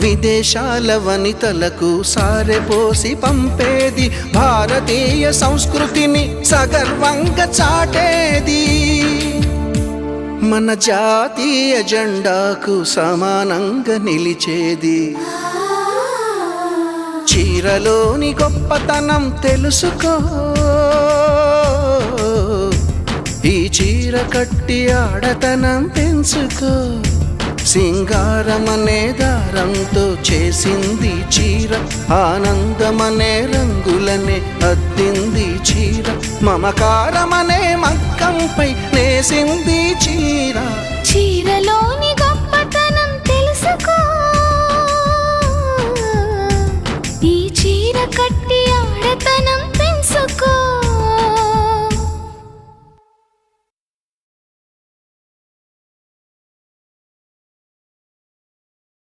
విదేశాల వనితలకు సారెపోసి పంపేది, భారతీయ సంస్కృతిని సగర్వంగా చాటేది, మన జాతీయ జెండాకు సమానంగా నిలిచేది. చీరలోని గొప్పతనం తెలుసుకో, ఈ చీర కట్టి ఆడతనం పెంచుకో. సింగారమనే దారంతో చేసింది చీర, ఆనందమనే రంగులనే అద్దింది చీర, మమకారమనే మగ్గంపై నేసింది చీర. చీరలోని గొప్పతనం తెలుసుకో,